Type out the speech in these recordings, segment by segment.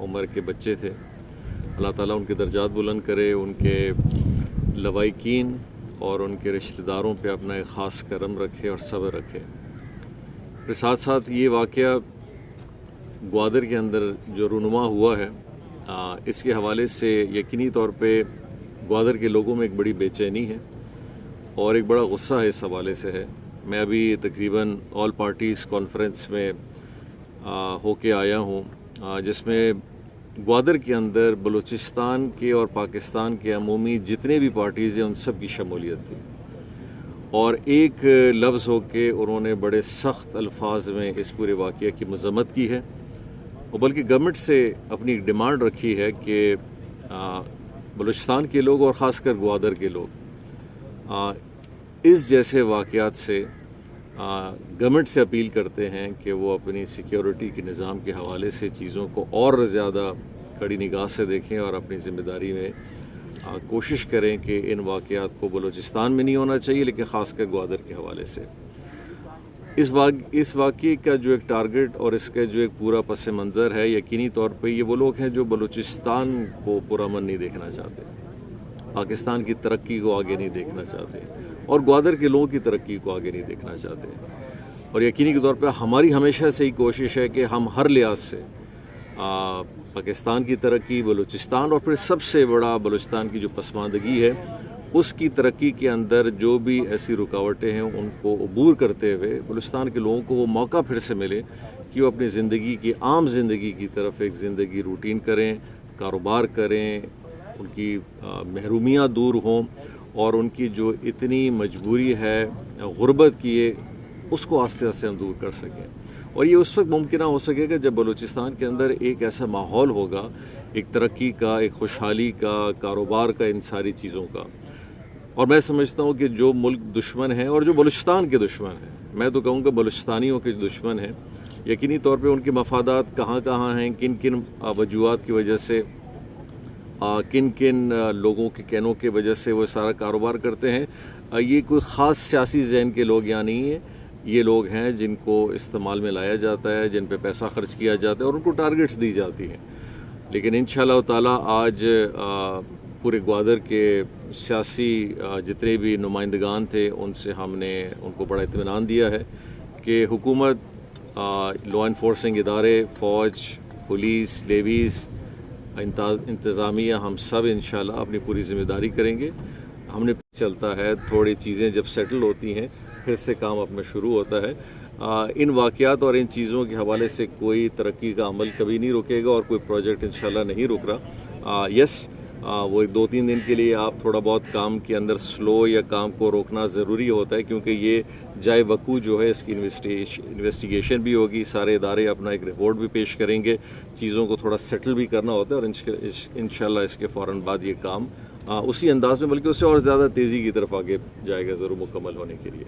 عمر کے بچے تھے. اللہ تعالیٰ ان کے درجات بلند کرے, ان کے لوائقین اور ان کے رشتہ داروں پہ اپنا ایک خاص کرم رکھے اور صبر رکھے. پھر ساتھ ساتھ یہ واقعہ گوادر کے اندر جو رونما ہوا ہے, اس کے حوالے سے یقینی طور پہ گوادر کے لوگوں میں ایک بڑی بے چینی ہے اور ایک بڑا غصہ ہے اس حوالے سے ہے. میں ابھی تقریباً آل پارٹیز کانفرنس میں ہو کے آیا ہوں, جس میں گوادر کے اندر بلوچستان کے اور پاکستان کے عمومی جتنے بھی پارٹیز ہیں ان سب کی شمولیت تھی, اور ایک لفظ ہو کے انہوں نے بڑے سخت الفاظ میں اس پورے واقعہ کی مذمت کی ہے, اور بلکہ گورنمنٹ سے اپنی ایک ڈیمانڈ رکھی ہے کہ بلوچستان کے لوگ اور خاص کر گوادر کے لوگ اس جیسے واقعات سے گورنمنٹ سے اپیل کرتے ہیں کہ وہ اپنی سیکیورٹی کے نظام کے حوالے سے چیزوں کو اور زیادہ کڑی نگاہ سے دیکھیں اور اپنی ذمہ داری میں کوشش کریں کہ ان واقعات کو بلوچستان میں نہیں ہونا چاہیے, لیکن خاص کر گوادر کے حوالے سے. اس واقعے کا جو ایک ٹارگٹ اور اس کا جو ایک پورا پس منظر ہے, یقینی طور پہ یہ وہ لوگ ہیں جو بلوچستان کو پرامن نہیں دیکھنا چاہتے, پاکستان کی ترقی کو آگے نہیں دیکھنا چاہتے, اور گوادر کے لوگوں کی ترقی کو آگے نہیں دیکھنا چاہتے. اور یقینی طور پہ ہماری ہمیشہ سے ہی کوشش ہے کہ ہم ہر لحاظ سے پاکستان کی ترقی, بلوچستان اور پھر سب سے بڑا بلوچستان کی جو پسماندگی ہے اس کی ترقی کے اندر جو بھی ایسی رکاوٹیں ہیں ان کو عبور کرتے ہوئے بلوچستان کے لوگوں کو وہ موقع پھر سے ملے کہ وہ اپنی زندگی کی عام زندگی کی طرف ایک زندگی روٹین کریں, کاروبار کریں, ان کی محرومیاں دور ہوں, اور ان کی جو اتنی مجبوری ہے غربت کی اس کو آہستہ آہستہ ہم دور کر سکیں. اور یہ اس وقت ممکنہ ہو سکے گا جب بلوچستان کے اندر ایک ایسا ماحول ہوگا, ایک ترقی کا, ایک خوشحالی کا, کاروبار کا, ان ساری چیزوں کا. اور میں سمجھتا ہوں کہ جو ملک دشمن ہیں اور جو بلوچستان کے دشمن ہیں, میں تو کہوں گا بلوچستانیوں کے دشمن ہیں, یقینی طور پہ ان کے مفادات کہاں کہاں ہیں, کن کن وجوہات کی وجہ سے, کن کن لوگوں کے کہنوں کی وجہ سے وہ سارا کاروبار کرتے ہیں. یہ کوئی خاص سیاسی ذہن کے لوگ یا نہیں ہیں, یہ لوگ ہیں جن کو استعمال میں لایا جاتا ہے, جن پہ پیسہ خرچ کیا جاتا ہے اور ان کو ٹارگٹس دی جاتی ہیں. لیکن انشاءاللہ تعالیٰ آج پورے گوادر کے سیاسی جتنے بھی نمائندگان تھے ان سے ہم نے ان کو بڑا اطمینان دیا ہے کہ حکومت, لا انفورسنگ ادارے, فوج, پولیس, لیویز, انتظامیہ, ہم سب انشاءاللہ اپنی پوری ذمہ داری کریں گے. ہم نے چلتا ہے, تھوڑی چیزیں جب سیٹل ہوتی ہیں پھر سے کام اپنا شروع ہوتا ہے. ان واقعات اور ان چیزوں کے حوالے سے کوئی ترقی کا عمل کبھی نہیں رکے گا اور کوئی پروجیکٹ انشاءاللہ نہیں رک رہا. یس, وہ 2-3 دن کے لیے آپ تھوڑا بہت کام کے اندر سلو یا کام کو روکنا ضروری ہوتا ہے, کیونکہ یہ جائے وقوع جو ہے اس کی انویسٹیگیشن بھی ہوگی, سارے ادارے اپنا ایک رپورٹ بھی پیش کریں گے, چیزوں کو تھوڑا سیٹل بھی کرنا ہوتا ہے, اور انشاءاللہ اس کے فوراً بعد یہ کام اسی انداز میں بلکہ اس سے اور زیادہ تیزی کی طرف آگے جائے گا ضرور مکمل ہونے کے لیے.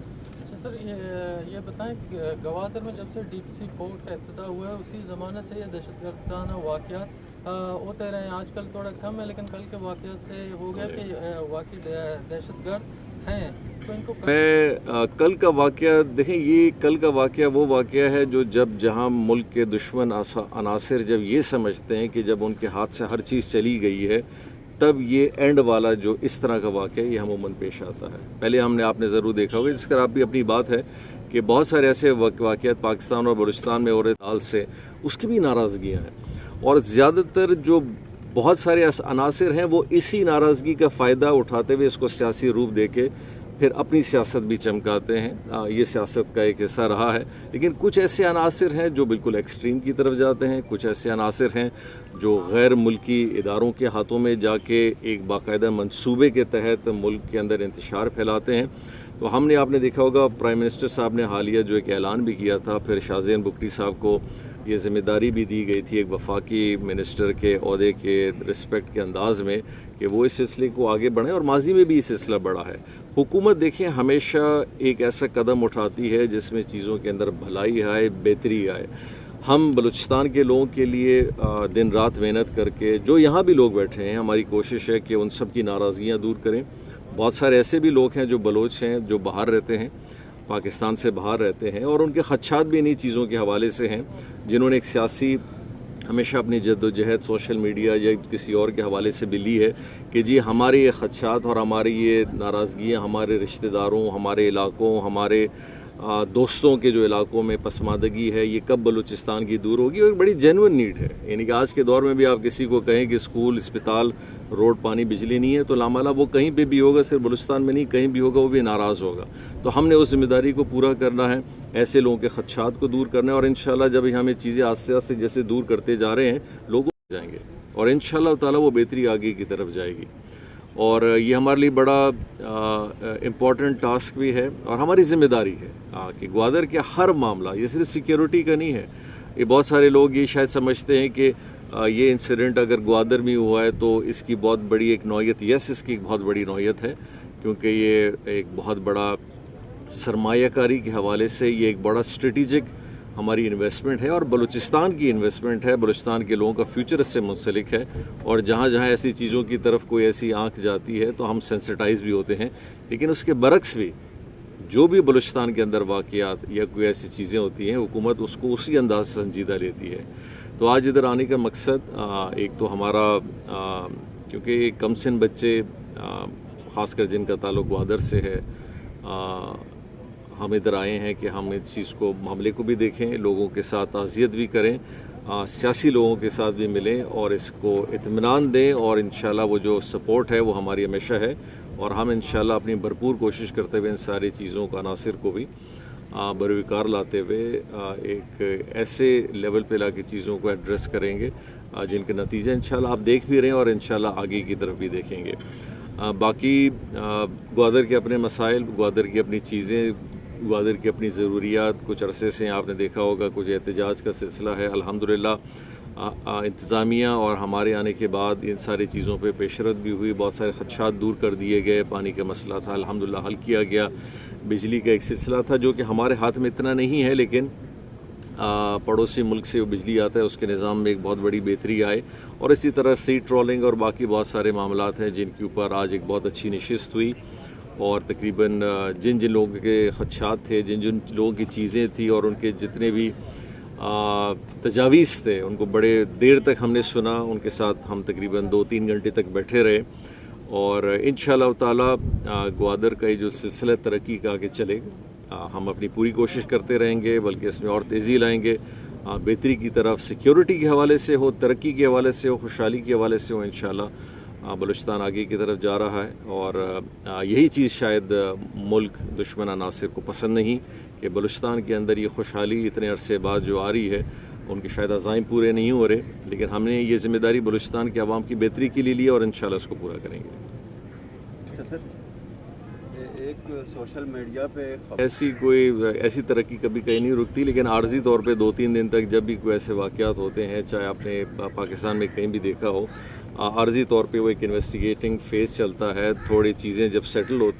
سر یہ بتائیں کہ گوادر میں جب سے ڈیپ سی پورٹ کا افتتاح ہوا ہے اسی زمانے سے یہ دہشت گردانہ واقعات ہوتے رہے ہیں. آج کل تھوڑا کم ہے, لیکن کل کے واقعات سے ہو گیا کہ واقعی دہشت گرد ہیں. تو ان کو کل کا واقعہ دیکھیں, یہ کل کا واقعہ وہ واقعہ ہے جو جہاں ملک کے دشمن عناصر جب یہ سمجھتے ہیں کہ جب ان کے ہاتھ سے ہر چیز چلی گئی ہے تب یہ اینڈ والا جو اس طرح کا واقعہ یہ عموماً پیش آتا ہے. پہلے آپ نے ضرور دیکھا ہوگا, جس کا آپ بھی اپنی بات ہے کہ بہت سارے ایسے واقعات پاکستان اور بلوچستان میں ہو رہے حال سے اس کی بھی ناراضگیاں ہیں, اور زیادہ تر جو بہت سارے عناصر ہیں وہ اسی ناراضگی کا فائدہ اٹھاتے ہوئے اس کو سیاسی روپ دے کے پھر اپنی سیاست بھی چمکاتے ہیں. یہ سیاست کا ایک حصہ رہا ہے. لیکن کچھ ایسے عناصر ہیں جو بالکل ایکسٹریم کی طرف جاتے ہیں, کچھ ایسے عناصر ہیں جو غیر ملکی اداروں کے ہاتھوں میں جا کے ایک باقاعدہ منصوبے کے تحت ملک کے اندر انتشار پھیلاتے ہیں. تو آپ نے دیکھا ہوگا پرائم منسٹر صاحب نے حالیہ جو ایک اعلان بھی کیا تھا, پھر شاہ زین بگٹی صاحب کو یہ ذمہ داری بھی دی گئی تھی ایک وفاقی منسٹر کے عہدے کے رسپیکٹ کے انداز میں کہ وہ اس سلسلے کو آگے بڑھیں, اور ماضی میں بھی یہ سلسلہ بڑھا ہے. حکومت دیکھیں ہمیشہ ایک ایسا قدم اٹھاتی ہے جس میں چیزوں کے اندر بھلائی آئے, بہتری آئے. ہم بلوچستان کے لوگوں کے لیے دن رات محنت کر کے, جو یہاں بھی لوگ بیٹھے ہیں, ہماری کوشش ہے کہ ان سب کی ناراضگیاں دور کریں. بہت سارے ایسے بھی لوگ ہیں جو بلوچ ہیں, جو باہر رہتے ہیں, پاکستان سے باہر رہتے ہیں, اور ان کے خدشات بھی انہی چیزوں کے حوالے سے ہیں, جنہوں نے ایک سیاسی ہمیشہ اپنی جد و جہد سوشل میڈیا یا کسی اور کے حوالے سے بھی لی ہے کہ جی ہمارے یہ خدشات اور ہماری یہ ناراضگیاں ہمارے رشتہ داروں، ہمارے علاقوں، ہمارے دوستوں کے جو علاقوں میں پسماندگی ہے یہ کب بلوچستان کی دور ہوگی. اور ایک بڑی جینون نیڈ ہے. یعنی کہ آج کے دور میں بھی آپ کسی کو کہیں کہ اسکول، اسپتال، روڈ، پانی، بجلی نہیں ہے تو لامالا وہ کہیں پہ بھی ہوگا، صرف بلوچستان میں نہیں کہیں بھی ہوگا، وہ بھی ناراض ہوگا. تو ہم نے اس ذمہ داری کو پورا کرنا ہے، ایسے لوگوں کے خدشات کو دور کرنا ہے، اور انشاءاللہ جب ہم یہ چیزیں آہستہ آہستہ جیسے دور کرتے جا رہے ہیں لوگوں جائیں گے اور انشاءاللہ تعالیٰ وہ بہتری آگے کی طرف جائے گی. اور یہ ہمارے لیے بڑا امپورٹنٹ ٹاسک بھی ہے اور ہماری ذمہ داری ہے کہ گوادر کے ہر معاملہ، یہ صرف سیکیورٹی کا نہیں ہے. یہ بہت سارے لوگ یہ شاید سمجھتے ہیں کہ یہ انسیڈنٹ اگر گوادر میں ہوا ہے تو اس کی بہت بڑی ایک نوعیت، یس اس کی ایک بہت بڑی نوعیت ہے، کیونکہ یہ ایک بہت بڑا سرمایہ کاری کے حوالے سے یہ ایک بڑا اسٹریٹجک ہماری انویسٹمنٹ ہے اور بلوچستان کی انویسٹمنٹ ہے. بلوچستان کے لوگوں کا فیوچر اس سے منسلک ہے اور جہاں جہاں ایسی چیزوں کی طرف کوئی ایسی آنکھ جاتی ہے تو ہم سینسٹائز بھی ہوتے ہیں. لیکن اس کے برعکس بھی جو بھی بلوچستان کے اندر واقعات یا کوئی ایسی چیزیں ہوتی ہیں حکومت اس کو اسی انداز سے سنجیدہ لیتی ہے. تو آج ادھر آنے کا مقصد ایک تو ہمارا کیونکہ کم سن بچے خاص کر جن کا تعلق گوادر سے ہے، ہم ادھر آئے ہیں کہ ہم اس چیز کو معاملے کو بھی دیکھیں، لوگوں کے ساتھ تعزیت بھی کریں، سیاسی لوگوں کے ساتھ بھی ملیں اور اس کو اطمینان دیں. اور انشاءاللہ وہ جو سپورٹ ہے وہ ہماری ہمیشہ ہے اور ہم انشاءاللہ اپنی بھرپور کوشش کرتے ہوئے ان ساری چیزوں کا عناصر کو بھی بروکار لاتے ہوئے ایک ایسے لیول پہ لا کے چیزوں کو ایڈریس کریں گے جن کے نتیجے انشاءاللہ آپ دیکھ بھی رہے ہیں اور انشاءاللہ آگے کی طرف بھی دیکھیں گے. باقی گوادر کے اپنے مسائل، گوادر کی اپنی چیزیں، گوادر کی اپنی ضروریات، کچھ عرصے سے آپ نے دیکھا ہوگا کچھ احتجاج کا سلسلہ ہے. الحمدللہ انتظامیہ اور ہمارے آنے کے بعد ان ساری چیزوں پہ پیشرفت بھی ہوئی، بہت سارے خدشات دور کر دیے گئے. پانی کا مسئلہ تھا الحمدللہ حل کیا گیا. بجلی کا ایک سلسلہ تھا جو کہ ہمارے ہاتھ میں اتنا نہیں ہے لیکن پڑوسی ملک سے وہ بجلی آتا ہے، اس کے نظام میں ایک بہت بڑی بہتری آئے. اور اسی طرح سی ٹرولنگ اور باقی بہت سارے معاملات ہیں جن کے اوپر آج ایک بہت اچھی نشست ہوئی اور تقریباً جن لوگوں کے خدشات تھے، جن لوگوں کی چیزیں تھیں اور ان کے جتنے بھی تجاویز تھے ان کو بڑے دیر تک ہم نے سنا. ان کے ساتھ ہم تقریباً 2-3 گھنٹے تک بیٹھے رہے اور انشاءاللہ تعالیٰ گوادر کا یہ جو سلسلہ ترقی کا آگے چلے ہم اپنی پوری کوشش کرتے رہیں گے، بلکہ اس میں اور تیزی لائیں گے بہتری کی طرف. سیکیورٹی کے حوالے سے ہو، ترقی کے حوالے سے ہو، خوشحالی کے حوالے سے ہو، انشاءاللہ بلوچستان آگے کی طرف جا رہا ہے. اور یہی چیز شاید ملک دشمن عناصر کو پسند نہیں کہ بلوچستان کے اندر یہ خوشحالی اتنے عرصے بعد جو آ رہی ہے ان کے شاید عزائم پورے نہیں ہو رہے، لیکن ہم نے یہ ذمہ داری بلوچستان کے عوام کی بہتری کے لیے لی اور انشاءاللہ اس کو پورا کریں گے. اچھا سر، ایک سوشل میڈیا پہ ایسی ترقی کبھی کہیں نہیں رکتی، لیکن عارضی طور پہ 2-3 دن تک جب بھی کوئی ایسے واقعات ہوتے ہیں، چاہے آپ نے پاکستان میں کہیں بھی دیکھا ہو، عارضی طور پہ وہ ایک انویسٹیگیٹنگ فیز چلتا ہے. تھوڑی چیزیں جب سیٹل ہوتی